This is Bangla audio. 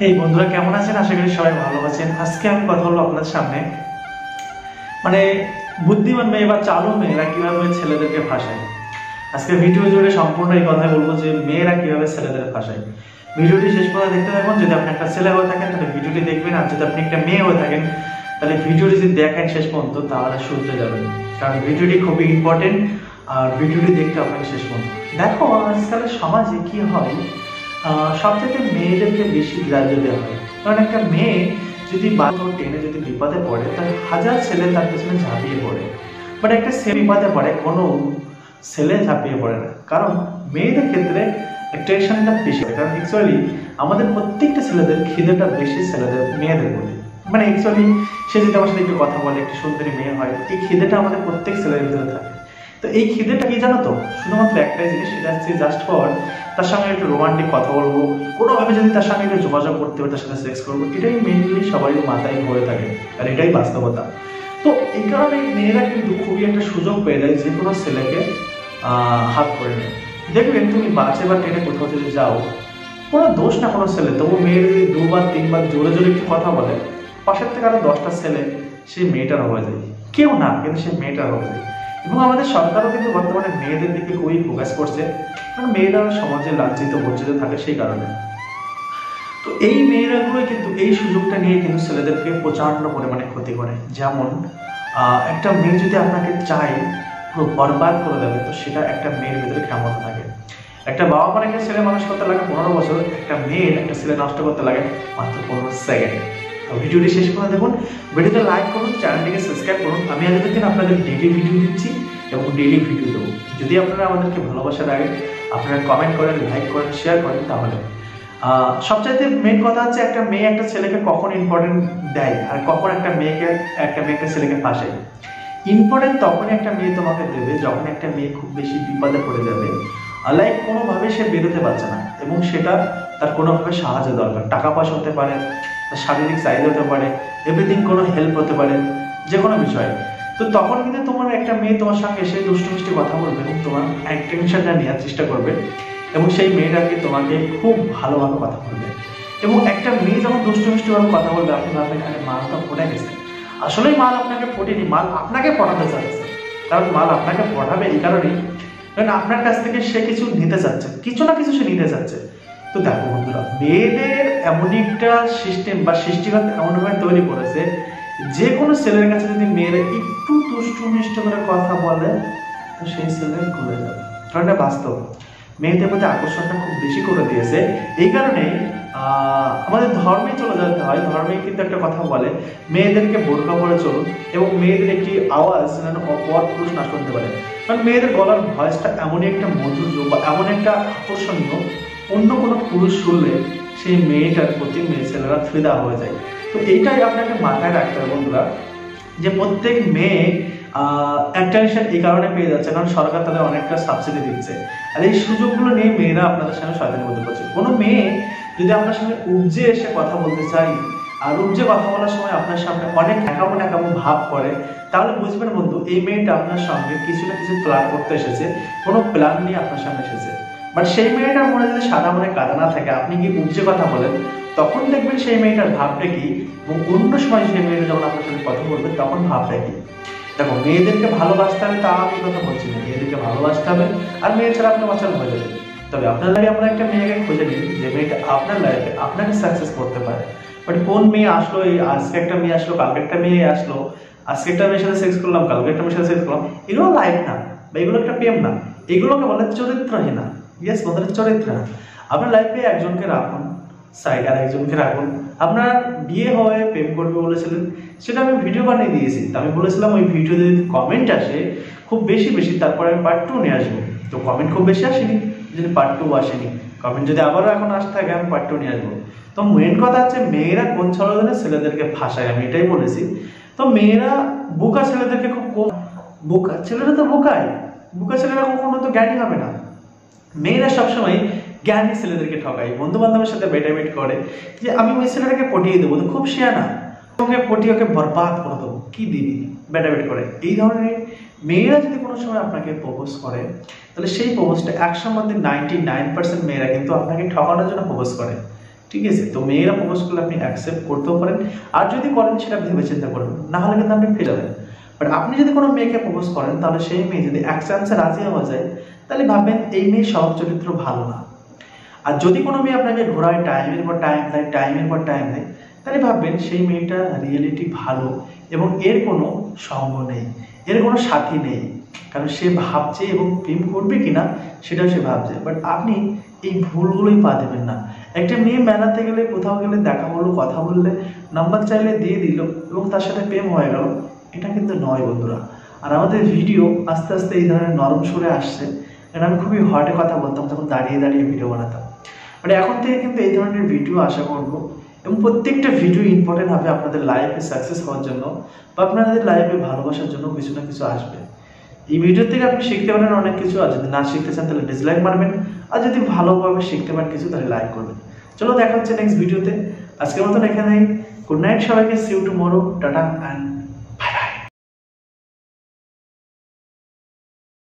এই বন্ধুরা কেমন আছেন? আশা করি সবাই ভালো আছেন। আজকে আমি কথা বলবো আপনাদের সামনে মানে বুদ্ধিমান মেয়ে বা চালু মেয়েরা কিভাবে ছেলেদেরকে ফাঁসায়। আজকে ভিডিও জুড়ে সম্পূর্ণ এই কথাই বলবো যে মেয়েরা কিভাবে ছেলেদের ফাঁসায়। ভিডিওটি শেষ পর্যন্ত দেখতে থাকুন। যদি আপনি একটা ছেলে হয়ে থাকেন তাহলে ভিডিওটি দেখবেন, আর যদি আপনি একটা মেয়ে হয়ে থাকেন তাহলে ভিডিওটি যদি দেখেন শেষ পর্যন্ত তাহলে শুনতে যাবেন, কারণ ভিডিওটি খুবই ইম্পর্টেন্ট। আর ভিডিওটি দেখতে আপনাকে শেষ পর্যন্ত দেখো। আজকালের সমাজে কি হয়, সবথেকে মেয়েদেরকে বেশি গ্রাহ্য দেওয়া হয়। কারণ একটা মেয়ে যদি বাথরুম টেনে যদি বিপদে পড়ে তাহলে হাজার ছেলে তার পেছনে ঝাঁপিয়ে পড়ে, বাট একটা ছেলে বিপদে পড়ে কোনো ছেলে ঝাঁপিয়ে পড়ে না। কারণ মেয়েদের ক্ষেত্রে টেনশনটা বেশি হয়, কারণ অ্যাকচুয়ালি আমাদের প্রত্যেকটা ছেলেদের খিদেটা বেশি ছেলেদের মেয়েদের প্রতি। মানে অ্যাকচুয়ালি সে যদি আমার সাথে একটু কথা বলে, একটু সুন্দরী মেয়ে হয়, এই খিদেটা আমাদের প্রত্যেক ছেলের ভিতরে থাকে। তো এই খিদেটা কি জানো তো, শুধুমাত্র একটাই জিনিস, সেটা হচ্ছে জাস্ট ফর তার সঙ্গে একটু রোমান্টিক কথা বলবো, কোনোভাবে যদি তার সঙ্গে একটু যোগাযোগ করতে হবে, তার সাথে সেক্স করবো, এটাই মেনলি সবাই মাথায় হয়ে থাকে, আর এটাই বাস্তবতা। তো এই কারণে মেয়েরা কিন্তু খুবই একটা সুযোগ পেয়ে যায় যে কোনো ছেলেকে হাত করে নেয়। দেখবেন তুমি বাসে বা ট্রেনে কোথাও যদি যাও, কোনো দোষ না কোনো ছেলে, তবু মেয়ের যদি দুবার তিনবার জোরে জোরে একটু কথা বলে, পাশের থেকে আরো 10টা ছেলে সেই মেয়েটার হয়ে যায়। কেউ না, কিন্তু সেই মেয়েটার হয়ে যায়। এবং আমাদের সরকারও কিন্তু বর্তমানে মেয়েদের দিকে খুবই ফোকাস করছে, কারণ মেয়েরা সমাজে লাঞ্ছিত বঞ্চিত থাকে সেই কারণে। তো এই মেয়েরাগুলোই কিন্তু এই সুযোগটা নিয়ে কিন্তু ছেলেদেরকে প্রচন্ড পরিমাণে ক্ষতি করে। যেমন একটা মেয়ে যদি আপনাকে চায় পুরো বরবাদ করে দেবে, তো সেটা একটা মেয়ের ভেতরে ক্ষমতা থাকে। একটা বাবা মার একটা ছেলে মানুষ করতে লাগে 15 বছর, একটা মেয়ের একটা ছেলে নষ্ট করতে লাগে মাত্র 15 সেকেন্ড। তো ভিডিওটি শেষ করে দেখুন, ভিডিওতে লাইক করুন, চ্যানেলটিকে সাবস্ক্রাইব করুন। আমি আজকের দিন আপনাদের ডেইলি ভিডিও দিচ্ছি এবং ডেইলি ভিডিও দেবো। যদি আপনারা আমাদেরকে ভালোবাসা রাখেন, আপনারা কমেন্ট করেন, লাইক করেন, শেয়ার করেন, তাহলে সবচাইতে মেন কথা হচ্ছে একটা মেয়ে একটা ছেলেকে কখন ইম্পর্টেন্ট দেয় আর কখন একটা মেয়ে একটা ছেলেকে ফাঁসায়। ইম্পর্টেন্ট তখনই একটা মেয়ে তোমাকে দেবে যখন একটা মেয়ে খুব বেশি বিপদে পড়ে যাবে, লাইক কোনোভাবে সে বেরোতে পারছে না এবং সেটা তার কোনোভাবে সাহায্য দরকার। টাকা পয়সা হতে পারে, তার শারীরিক চাহিদা হতে পারে, এভরিথিং, কোনো হেল্প হতে পারে, যে কোনো বিষয়। তো তখন কিন্তু তোমার একটা মেয়ে তোমার সঙ্গে এসে দুষ্টু মিষ্টি কথা বলবে এবং তোমার অ্যাটেনশনটা নেওয়ার চেষ্টা করবে, এবং সেই মেয়েটাকে তোমাকে খুব ভালোভাবে কথা বলবে। এবং একটা মেয়ে যখন দুষ্টু মিষ্টিভাবে কথা বলবে, আপনি ভাববেন আরে মাল তো পড়ে গেছে। আসলেই মাল আপনাকে পড়েনি, মাল আপনাকে পড়াতে চাচ্ছে। কারণ মাল আপনাকে পড়াবে এই কারণেই, কারণ আপনার কাছ থেকে সে কিছু নিতে চাচ্ছে, কিছু না কিছু সে নিতে চাচ্ছে। তো দেখো বন্ধুরা, মেয়েদের এমনই একটা সিস্টেম বা সৃষ্টিগত এমনভাবে তৈরি করেছে, যে কোনো ছেলের কাছে যদি মেয়েরা একটু দুষ্টু মিষ্টি করে কথা বলে, তো সেই ছেলে ঘুরে যাবে। কারণ এটা বাস্তব, মেয়েদের প্রতি আকর্ষণটা খুব বেশি করে দিয়েছে। এই কারণে আমাদের ধর্মে চলে যেতে হয়। ধর্মে কিন্তু একটা কথা বলে, মেয়েদেরকে বোরকা পরে চলুন এবং মেয়েদের একটি আওয়াজ যেন অপর পুরুষ না শুনতে পারে। কারণ মেয়েদের গলার ভয়েসটা এমনই একটা মধুর্য বা এমন একটা আকর্ষণীয়, অন্য কোনো পুরুষ শুনলে সেই মেয়েটার প্রতি মেয়ে ছেলেরা ফিদা হয়ে যায়। তো এইটাই আপনাকে মাথায় রাখতে হবে বন্ধুরা, যে প্রত্যেক মেয়ে অ্যাটেনশন এই কারণে পেয়ে যাচ্ছে কারণ সরকার তাদের অনেকটা সাবসিডি দিচ্ছে, আর এই সুযোগগুলো নিয়ে মেয়েরা আপনাদের সামনে শয়তানি করতে পারছে। কোনো মেয়ে যদি আপনার সামনে উপজে এসে কথা বলতে চাই, আর উপজে কথা বলার সময় আপনার সামনে অনেক একামো ভাব করে, তাহলে বুঝবেন বন্ধু এই মেয়েটা আপনার সঙ্গে কিছু না কিছু প্ল্যান করতে এসেছে, কোনো প্ল্যান নিয়ে আপনার সামনে এসেছে। বাট সেই মেয়েটার মনে যদি সাদা মনে কাদা না থাকে, আপনি কি উপজে কথা বলেন, তখন দেখবেন সেই মেয়েটার ভাবটা কি, এবং অন্য সময় সেই মেয়েটা যখন আপনার সাথে কথা বলবে তখন ভাবটা কি। দেখো, মেয়েদেরকে ভালোবাসতে হবে তা আমি কথা বলছি না, মেয়েদেরকে ভালোবাসতে হবে, আর মেয়ে ছাড়া আপনি অচল হয়ে যাবেন। তবে আপনার লাইফে আপনার একটা মেয়েকে খুঁজে নিন যে মেয়েটা আপনার লাইফে আপনাকে সাকসেস করতে পারে। বাট কোন মেয়ে আসলো, এই আজকে একটা মেয়ে আসলো, কালকে একটা মেয়ে আসলো, আজকে একটা মেয়ের সাথে সেক্স করলাম, কালকে একটা মেয়ের সাথে সেক্স করলাম, এগুলো লাইফ না বা এগুলো একটা প্রেম না, এগুলোকে বলে চরিত্রহীনা। ইয়েস বন্ধুরা, চরিত্রহীনা। আপনার লাইফে একজনকে রাখুন সাইড, আর একজনকে রাখুন। আপনার বিয়ে হয়ে প্রেম করবে বলেছিলেন, সেটা আমি ভিডিও বানিয়ে দিয়েছি। আমি বলেছিলাম ওই ভিডিওতে যদি কমেন্ট আসে খুব বেশি, তারপরে আমি পার্ট 2 নিয়ে আসবো। তো কমেন্ট খুব বেশি আসেনি, যদি পার্ট 2 আসেনি, কমেন্ট যদি আবারও এখন আসতে থাকে আমি পার্ট 2 নিয়ে আসবো। তো মেন কথা হচ্ছে মেয়েরা কোন ছলনে ছেলেদেরকে ফাঁসায়, আমি এটাই বলেছি। তো মেয়েরা বোকা ছেলেদেরকে খুব কম, বোকা ছেলেরা তো বোকাই, বোকা ছেলেরা কখনো তো জ্ঞানী হবে না। মেয়েরা সবসময় জ্ঞানী ছেলেদেরকে ঠকায়, বন্ধু বান্ধবের সাথে বেটাবেট করে যে আমি ওই ছেলেটাকে পটিয়ে দেবো, তো খুব শেয়ানা, ওকে পটিয়ে ওকে বরবাদ করে দেবো, কি দিবি, বেটাবেট করে। এই ধরনের মেয়েরা যদি কোনো সময় আপনাকে প্রপোজ করে, তাহলে সেই প্রপোজটা 100 মধ্যে 99% মেয়েরা কিন্তু আপনাকে ঠকানোর জন্য প্রপোজ করে। ঠিক আছে? তো মেয়েরা প্রপোজ করলে আপনি অ্যাকসেপ্ট করতেও পারেন, আর যদি করেন সেটা ভেবে চিন্তা করবেন, না হলে কিন্তু আপনি ফেলে যাবেন। বাট আপনি যদি কোনো মেয়েকে প্রপোজ করেন তাহলে সেই মেয়ে যদি এক চান্সে রাজি হওয়া যায় তাহলে ভাববেন এই মেয়ের স্বভাব চরিত্র ভালো না। আর যদি কোনো মেয়ে আপনাকে ঘোরায় টাইমের পর টাইম দেয়, টাইমের পর টাইম দেয়, তাহলে ভাববেন সেই মেয়েটা রিয়েলিটি ভালো এবং এর কোনো সঙ্গ নেই, এর কোনো সাথী নেই। কারণ সে ভাবছে এবং প্রেম করবে কিনা সেটাও সে ভাবছে। বাট আপনি এই ভুলগুলোই পা দেবেন না। একটা মেয়ে মেলাতে গেলে, কোথাও গেলে, দেখা হলো, কথা বললে, নাম্বার চাইলে দিয়ে দিল এবং তার সাথে প্রেম হয়ে গেল, এটা কিন্তু নয় বন্ধুরা। আর আমাদের ভিডিও আস্তে আস্তে এই ধরনের নরম সুরে আসছে, কারণ আমি খুবই হটে কথা বলতাম, তখন দাঁড়িয়ে দাঁড়িয়ে ভিডিও বানাতাম। মানে এখন থেকে কিন্তু এই ধরনের ভিডিও আশা করবো এবং প্রত্যেকটা ভিডিও ইম্পর্টেন্ট হবে আপনাদের লাইফে সাকসেস হওয়ার জন্য বা আপনাদের লাইফে ভালোবাসার জন্য কিছু না কিছু আসবে। এই ভিডিও থেকে আপনি শিখতে পারেন অনেক কিছু, আর যদি না শিখতে চান তাহলে ডিসলাইক মারবেন, আর যদি ভালোভাবে শিখতে পারেন কিছু তাহলে লাইক করবেন। চলো দেখা হচ্ছে নেক্সট ভিডিওতে। আজকের মতন এখানেই। গুড নাইট সবাইকে, see you tomorrow, tata and